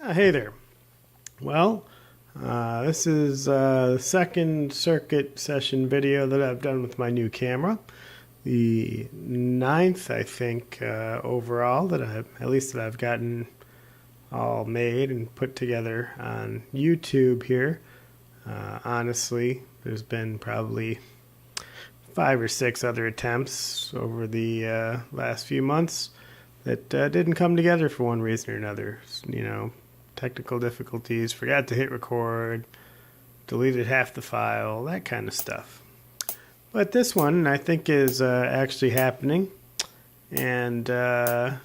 Hey there. Well, this is the second circuit session video that I've done with my new camera. The ninth, I think, overall that I've gotten all made and put together on YouTube here. Honestly, there's been probably 5 or 6 other attempts over the last few months that didn't come together for one reason or another. Technical difficulties, forgot to hit record, deleted half the file, that kind of stuff. But this one I think is actually happening, and yeah,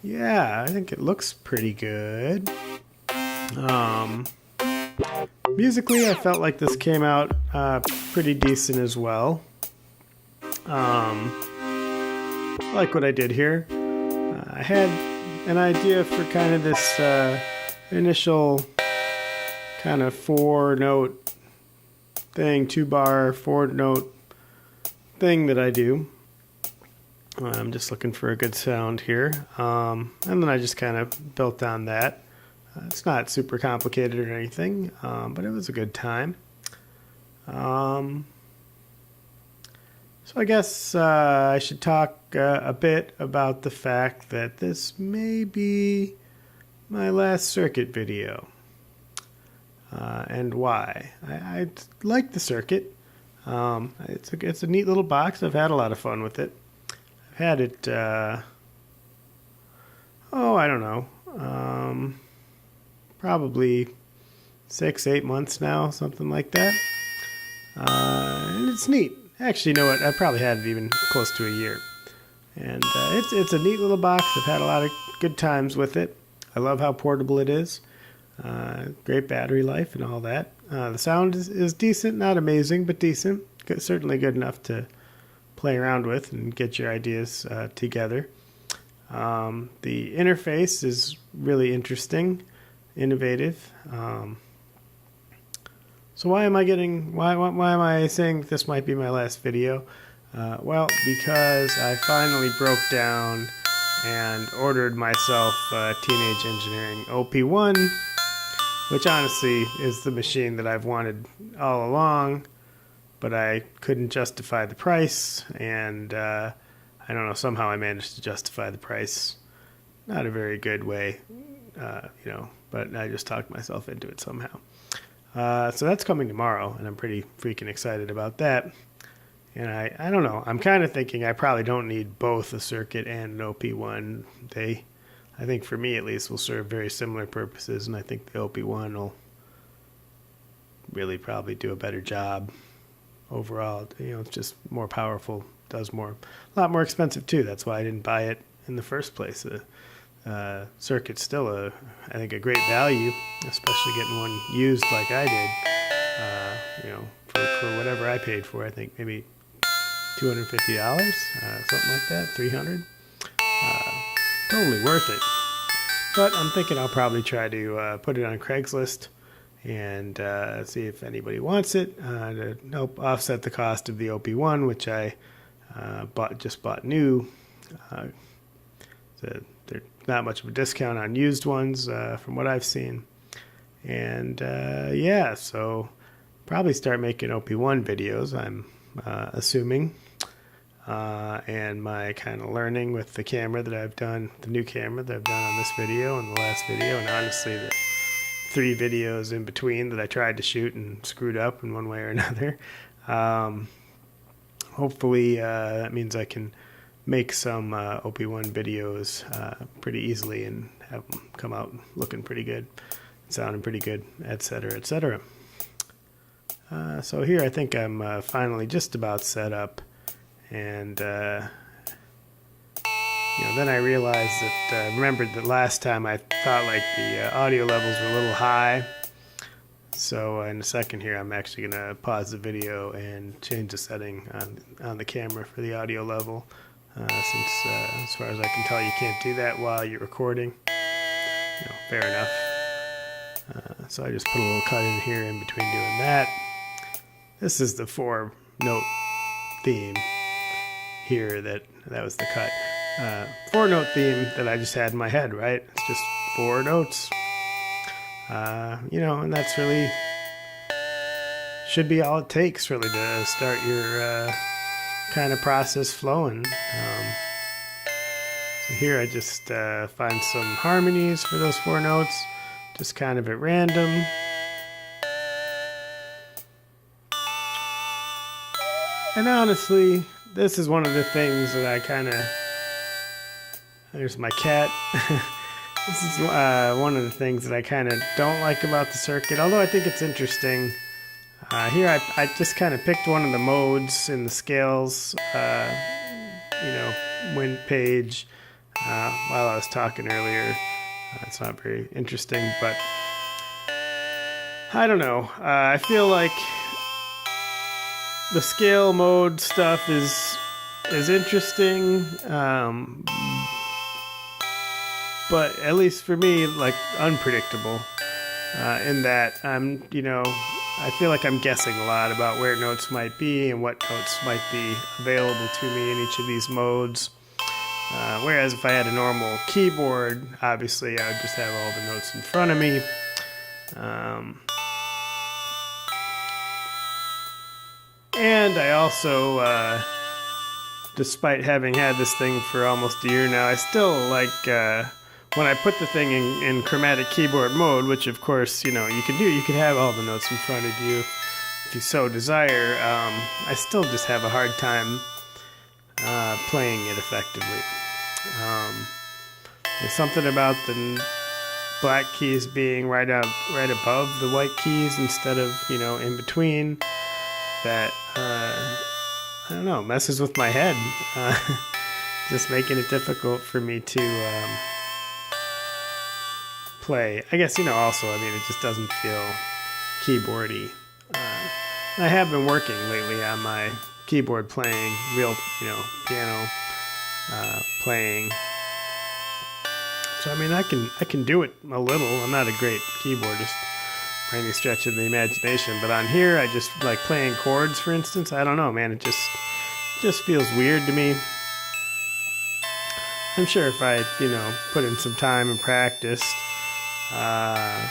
I think it looks pretty good. Musically, I felt like this came out pretty decent as well. I like what I did here. I had an idea for kind of this initial kind of 4-note thing, 2-bar 4-note thing that I do. I'm just looking for a good sound here, and then I just kind of built on that. It's not super complicated or anything, but it was a good time. So I guess I should talk a bit about the fact that this may be my last circuit video, and why. I like the circuit. It's a neat little box. I've had a lot of fun with it. I've had it, I don't know, probably 6-8 months now, something like that. And it's neat. Actually, you know what? I probably had it even close to a year. And it's a neat little box. I've had a lot of good times with it. I love how portable it is. Great battery life and all that. The sound is decent, not amazing, but decent. Certainly good enough to play around with and get your ideas together. The interface is really interesting, innovative. So why am I saying this might be my last video? Well, because I finally broke down and ordered myself a Teenage Engineering OP1, which honestly is the machine that I've wanted all along, but I couldn't justify the price, and I don't know, somehow I managed to justify the price. Not a very good way, but I just talked myself into it somehow. So that's coming tomorrow, and I'm pretty freaking excited about that. And I don't know. I'm kind of thinking I probably don't need both a circuit and an OP1. I think for me at least, will serve very similar purposes, and I think the OP1 will really probably do a better job overall. It's just more powerful, does more, a lot more expensive too. That's why I didn't buy it in the first place. Circuit's still I think a great value, especially getting one used like I did. For whatever I paid for, I think maybe $250, something like that, $300. Totally worth it. But I'm thinking I'll probably try to put it on Craigslist and see if anybody wants it to help offset the cost of the OP1, which I just bought new. There's not much of a discount on used ones from what I've seen. And yeah, so probably start making OP1 videos, I'm assuming. And my kind of learning with the camera that I've done, the new camera that I've done on this video and the last video, and honestly the 3 videos in between that I tried to shoot and screwed up in one way or another. Hopefully that means I can make some OP1 videos pretty easily and have them come out looking pretty good, sounding pretty good, etc., etc. So here I think I'm finally just about set up, and then I realized that remembered that last time I thought like the audio levels were a little high. So in a second here, I'm actually going to pause the video and change the setting on the camera for the audio level, since as far as I can tell, you can't do that while you're recording. Fair enough. So I just put a little cut in here in between doing that. This is the 4-note theme here. That was the cut. 4-note theme that I just had in my head, right? It's just 4 notes. And that's really should be all it takes, really, to start your kind of process flowing. So here I just find some harmonies for those 4 notes, just kind of at random. And honestly, this is one of the things that I kind of... There's my cat. This is one of the things that I kind of don't like about the circuit, although I think it's interesting. Here I just kind of picked one of the modes in the scales, wind page, while I was talking earlier. It's not very interesting, but I don't know. I feel like the scale mode stuff is interesting, but at least for me, like, unpredictable, in that I feel like I'm guessing a lot about where notes might be and what notes might be available to me in each of these modes. Whereas if I had a normal keyboard, obviously I would just have all the notes in front of me. And I also, despite having had this thing for almost a year now, I still like, when I put the thing in chromatic keyboard mode, which of course, you can do, you can have all the notes in front of you if you so desire, I still just have a hard time playing it effectively. There's something about the black keys being right above the white keys instead of, in between, that, I don't know, messes with my head. Just making it difficult for me to play. I guess, also, it just doesn't feel keyboardy. I have been working lately on my keyboard playing, real, piano playing. So, I can do it a little. I'm not a great keyboardist by any stretch of the imagination, but on here, I just like playing chords, for instance. I don't know, man. It just feels weird to me. I'm sure if I, put in some time and practiced, I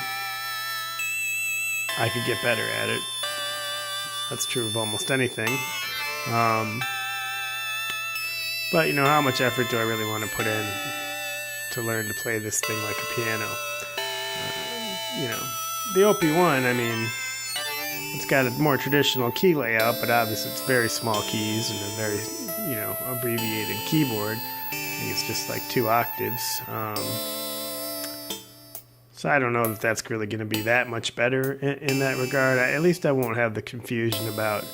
could get better at it. That's true of almost anything. But, how much effort do I really want to put in to learn to play this thing like a piano? The OP1, it's got a more traditional key layout, but obviously it's very small keys and a very, abbreviated keyboard. I think it's just like 2 octaves. So I don't know that that's really going to be that much better in that regard. At least I won't have the confusion about,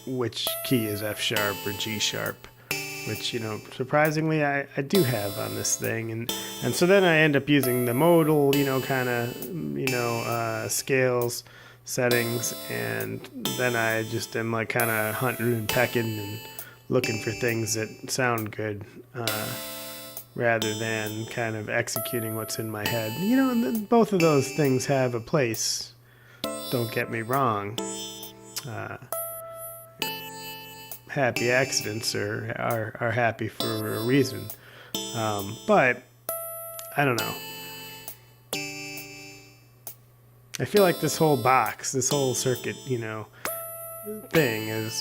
which key is F sharp or G sharp, which, surprisingly I do have on this thing. And so then I end up using the modal, kind of, scales settings, and then I just am like kind of hunting and pecking and looking for things that sound good, rather than kind of executing what's in my head. And both of those things have a place. Don't get me wrong. Happy accidents are happy for a reason. But I don't know. I feel like this whole box, this whole circuit, thing is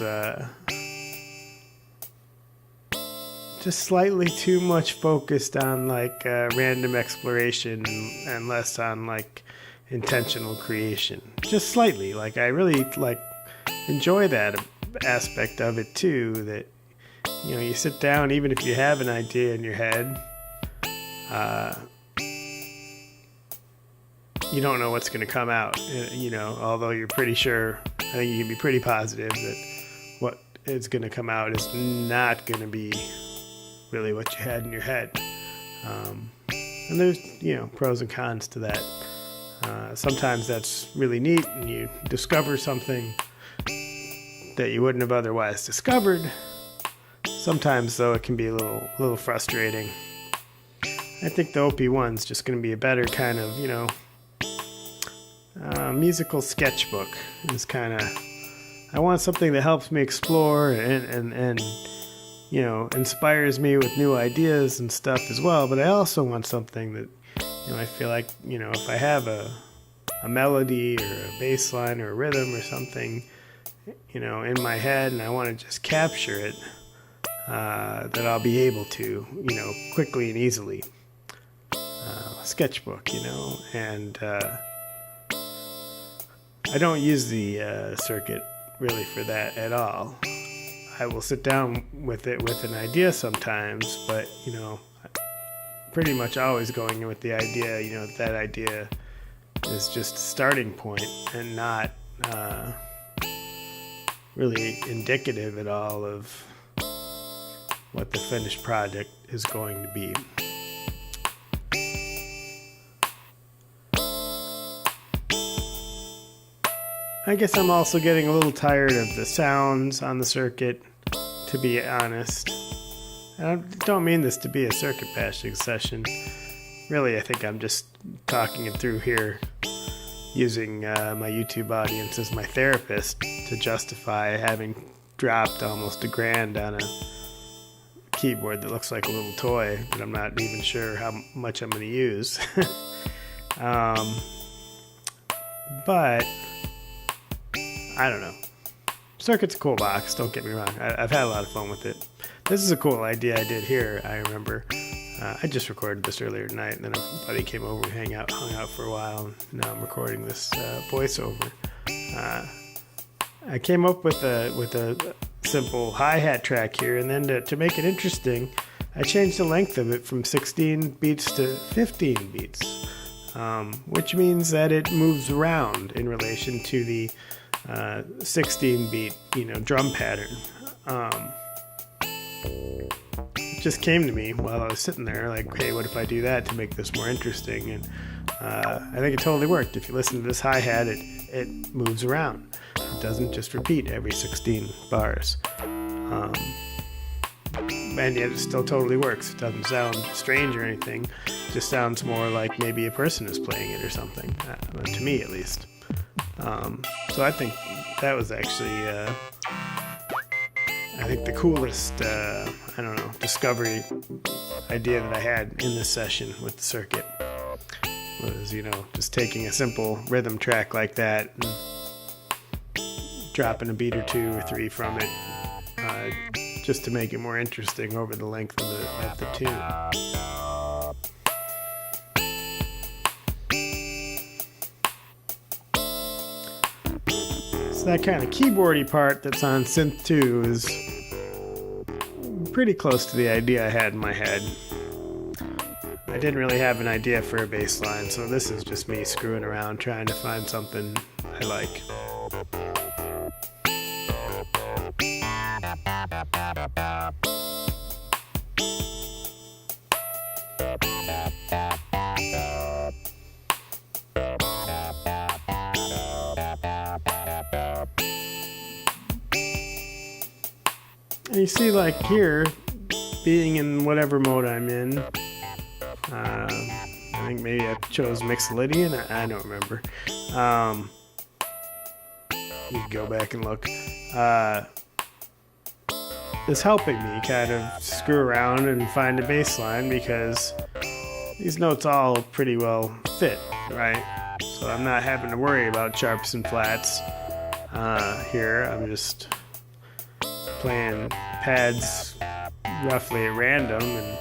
just slightly too much focused on like random exploration and less on like intentional creation. Just slightly. Like I really like enjoy that aspect of it too, that you sit down, even if you have an idea in your head, you don't know what's going to come out, although you're pretty sure, I think you can be pretty positive that what is going to come out is not going to be really what you had in your head. And there's, pros and cons to that. Sometimes that's really neat and you discover something that you wouldn't have otherwise discovered. Sometimes, though, it can be a little frustrating. I think the OP1's just going to be a better kind of, musical sketchbook. It's kind of, I want something that helps me explore and inspires me with new ideas and stuff as well. But I also want something that, I feel like, if I have a melody or a bass line or a rhythm or something, in my head, and I want to just capture it, that I'll be able to, quickly and easily. Sketchbook, and I don't use the circuit really for that at all. I will sit down with it with an idea sometimes, but pretty much always going in with the idea, that idea is just a starting point and not really indicative at all of what the finished project is going to be. I guess I'm also getting a little tired of the sounds on the circuit, to be honest. I don't mean this to be a circuit bashing session. Really, I think I'm just talking it through here, using my YouTube audience as my therapist to justify having dropped almost $1,000 on a keyboard that looks like a little toy, but I'm not even sure how much I'm going to use. But I don't know. Circuit's a cool box, don't get me wrong. I've had a lot of fun with it. This is a cool idea I did here, I remember. I just recorded this earlier tonight, and then a buddy came over and hung out for a while, and now I'm recording this voiceover. I came up with a simple hi-hat track here, and then to make it interesting, I changed the length of it from 16 beats to 15 beats, which means that it moves around in relation to the 16-beat, drum pattern. It just came to me while I was sitting there, like, hey, what if I do that to make this more interesting? And I think it totally worked. If you listen to this hi-hat, it moves around. It doesn't just repeat every 16 bars. And yet it still totally works. It doesn't sound strange or anything. It just sounds more like maybe a person is playing it or something, to me at least. So I think that was actually, the coolest, discovery idea that I had in this session with the circuit was, just taking a simple rhythm track like that and dropping a beat or 2 or 3 from it, just to make it more interesting over the length of the tune. That kind of keyboardy part that's on synth 2 is pretty close to the idea I had in my head. I didn't really have an idea for a bass line, so this is just me screwing around trying to find something I like. And you see, like here, being in whatever mode I'm in, I think maybe I chose Mixolydian, I don't remember. You can go back and look. It's helping me kind of screw around and find a bass line because these notes all pretty well fit, right? So I'm not having to worry about sharps and flats here. I'm just playing pads roughly at random and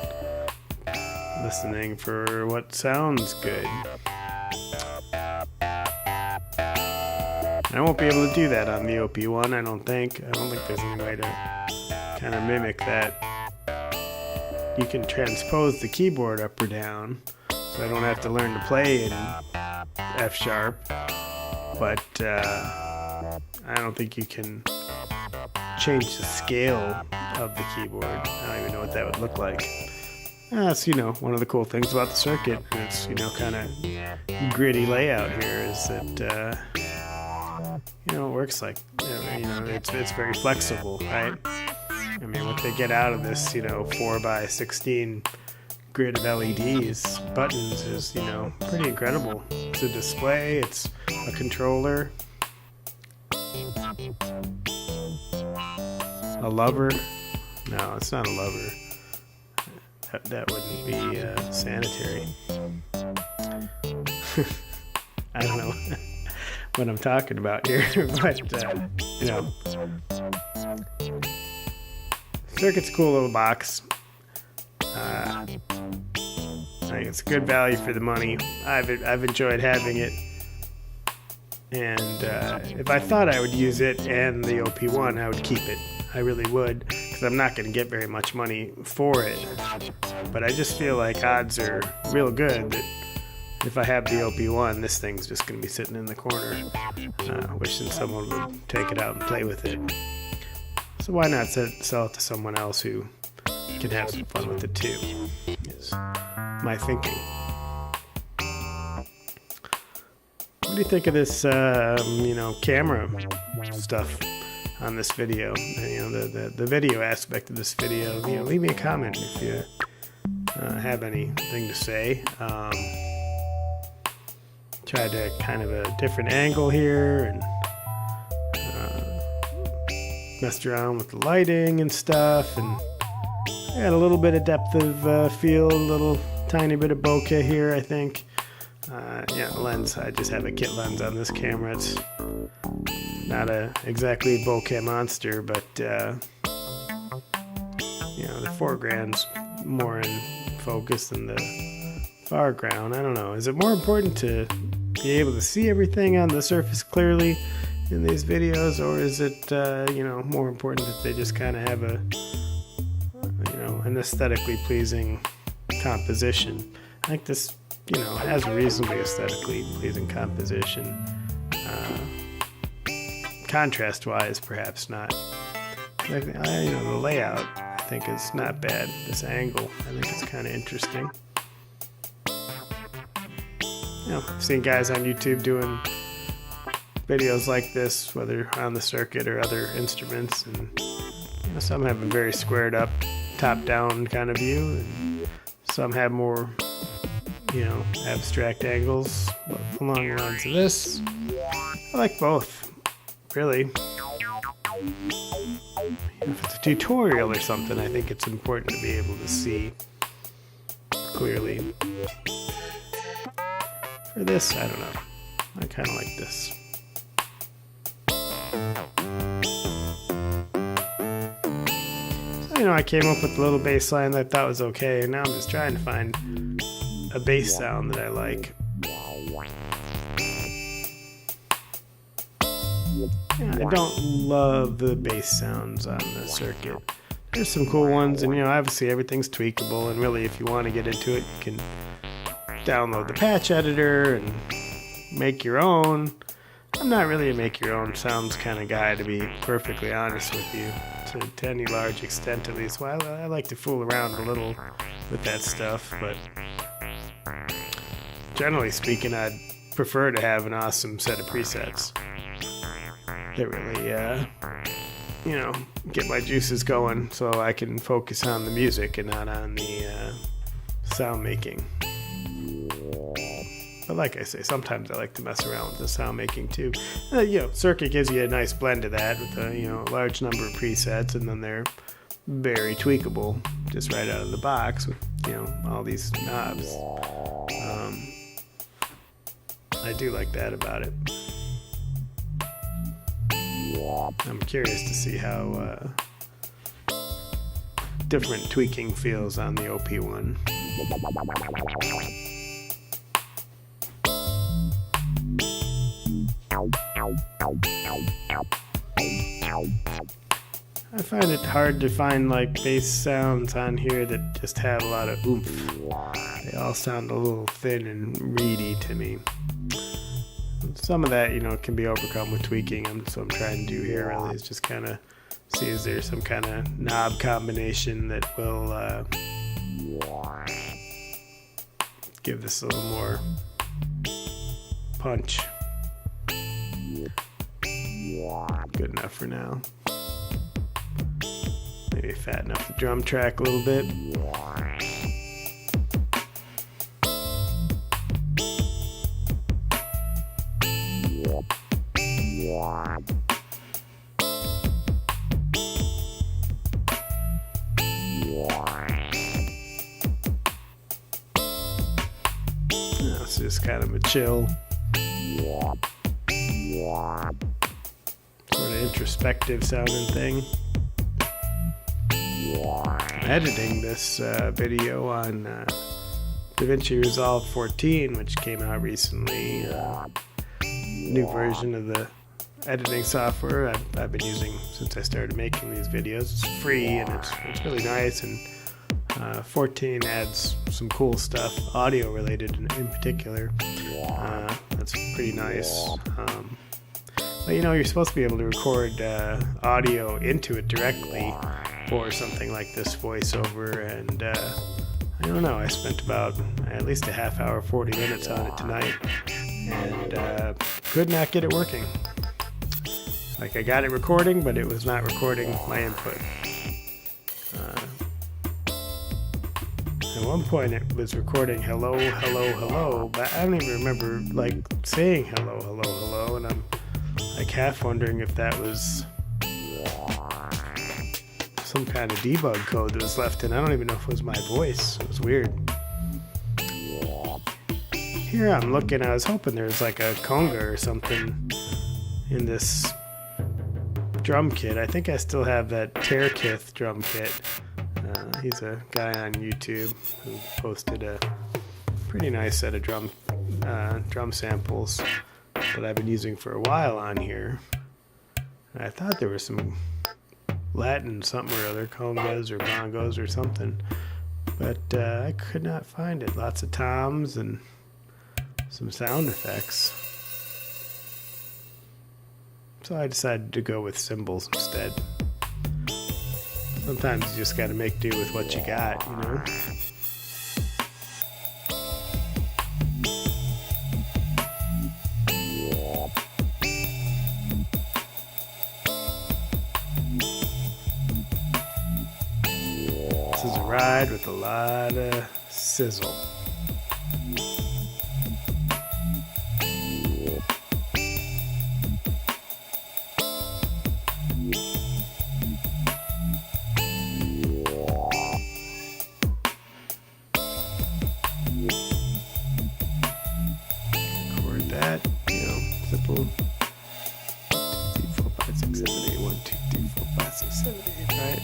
listening for what sounds good. I won't be able to do that on the OP1, I don't think. I don't think there's any way to kind of mimic that. You can transpose the keyboard up or down, so I don't have to learn to play in F sharp, but I don't think you can change the scale of the keyboard. I don't even know what that would look like. That's, one of the cool things about the circuit, and it's, kind of gritty layout here, is that, it works like, it's very flexible, right? I mean, what they get out of this, 4x16 grid of LEDs, buttons is, pretty incredible. It's a display, it's a controller, a lover, No, it's not a lover. That wouldn't be sanitary. I don't know what I'm talking about here, but you know, Circuit's a cool little box. I think it's good value for the money. I've enjoyed having it, and if I thought I would use it and the OP1, I would keep it. I really would, because I'm not going to get very much money for it. But I just feel like odds are real good that if I have the OP1, this thing's just going to be sitting in the corner, wishing someone would take it out and play with it. So why not sell it to someone else who can have some fun with it too, is my thinking. What do you think of this, camera stuff on this video? The video aspect of this video. Leave me a comment if you have anything to say. Tried to kind of a different angle here and messed around with the lighting and stuff, and got a little bit of depth of field, a little tiny bit of bokeh here, I think. Lens, I just have a kit lens on this camera. It's not exactly a bokeh monster, but the foreground's more in focus than the foreground. I don't know. Is it more important to be able to see everything on the surface clearly in these videos, or is it more important that they just kind of have an aesthetically pleasing composition? I think this has a reasonably aesthetically pleasing composition. Contrast wise, perhaps not. The layout I think is not bad. This angle, I think it's kind of interesting. I've seen guys on YouTube doing videos like this, whether on the circuit or other instruments, and some have a very squared up, top down kind of view, and some have more, abstract angles along the lines of this. I like both, really. If it's a tutorial or something, I think it's important to be able to see clearly. For this, I don't know. I kind of like this. So, I came up with a little bass line that I thought was okay, and now I'm just trying to find a bass sound that I like. I don't love the bass sounds on the circuit. There's some cool ones, and obviously everything's tweakable, and really if you want to get into it, you can download the patch editor and make your own. I'm not really a make your own sounds kind of guy, to be perfectly honest with you, to any large extent at least. Well, I like to fool around a little with that stuff, but generally speaking, I'd prefer to have an awesome set of presets that really get my juices going so I can focus on the music and not on the sound making. But like I say, sometimes I like to mess around with the sound making too. Circuit gives you a nice blend of that with a large number of presets, and then they're very tweakable just right out of the box with all these knobs. I do like that about it. I'm curious to see how different tweaking feels on the OP1. I find it hard to find bass sounds on here that just have a lot of oomph. They all sound a little thin and reedy to me. Some of that, can be overcome with tweaking. So I'm trying to do here really is just kind of see is there some kind of knob combination that will give this a little more punch. Good enough for now. Maybe fatten up the drum track a little bit. just kind of a chill, sort of introspective sounding thing. I'm editing this video on DaVinci Resolve 14, which came out recently. New version of the editing software I've been using since I started making these videos. It's free and it's really nice, and 14 adds some cool stuff, audio related in particular. That's pretty nice. But you know, you're supposed to be able to record audio into it directly for something like this voiceover, and I don't know, I spent about at least a half hour, 40 minutes on it tonight, and could not get it working. Like, I got it recording, but it was not recording my input. At one point it was recording hello, hello, hello, but I don't even remember like saying hello, hello, hello, and I'm like half wondering if that was some kind of debug code that was left in. I don't even know if it was my voice. It was weird. Here I'm looking, I was hoping there was like a conga or something in this drum kit. I think I still have that Terkith drum kit. He's a guy on YouTube who posted a pretty nice set of drum samples that I've been using for a while on here. And I thought there was some Latin something or other, congas or bongos or something, but I could not find it. Lots of toms and some sound effects. So I decided to go with cymbals instead. Sometimes you just gotta make do with what you got, you know? This is a ride with a lot of sizzle. That, you know, simple 1, 2, 3, 4, 5, 6, 7, 8, 1, 2, 3, 4, 5, 6, 7, 8, right?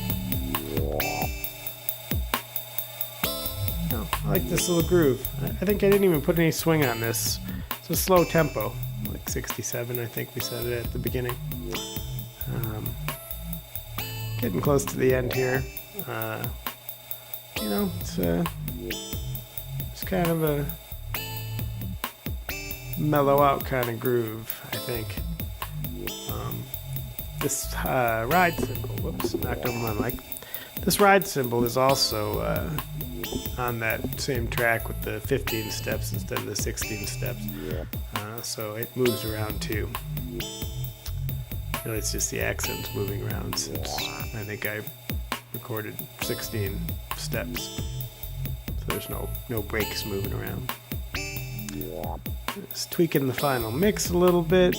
No, I like this little groove. I think I didn't even put any swing on this. It's a slow tempo, like 67, I think we said it at the beginning. Getting close to the end here. You know, it's kind of a mellow out kind of groove, I think. This ride cymbal, whoops, knocked over my mic. This ride cymbal is also on that same track with the 15 steps instead of the 16 steps. So it moves around too. Really, it's just the accents moving around, since I think I recorded 16 steps. So there's no breaks moving around. Just tweaking the final mix a little bit.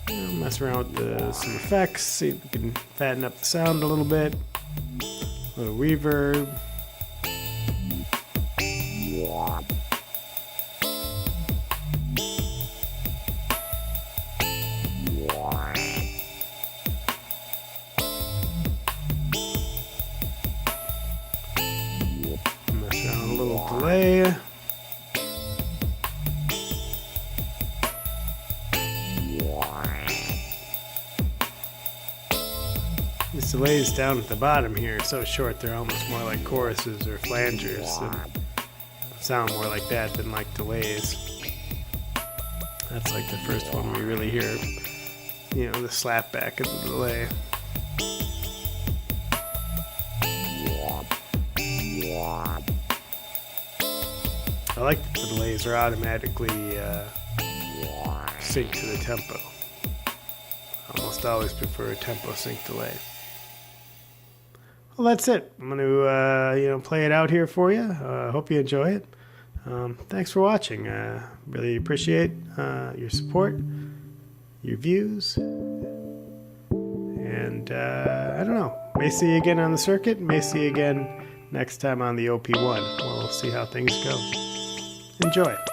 Mess around with some effects, see if we can fatten up the sound a little bit. A little reverb. Mess around a little delay. These delays down at the bottom here are so short they're almost more like choruses or flangers, and sound more like that than like delays. That's like the first one we really hear, you know, the slap back of the delay. I like that the delays are automatically sync to the tempo. I almost always prefer a tempo sync delay. Well, that's it. I'm going to play it out here for you. Hope you enjoy it. Thanks for watching. Really appreciate your support, your views, and I don't know. May see you again on the circuit. May see you again next time on the OP1. We'll see how things go. Enjoy.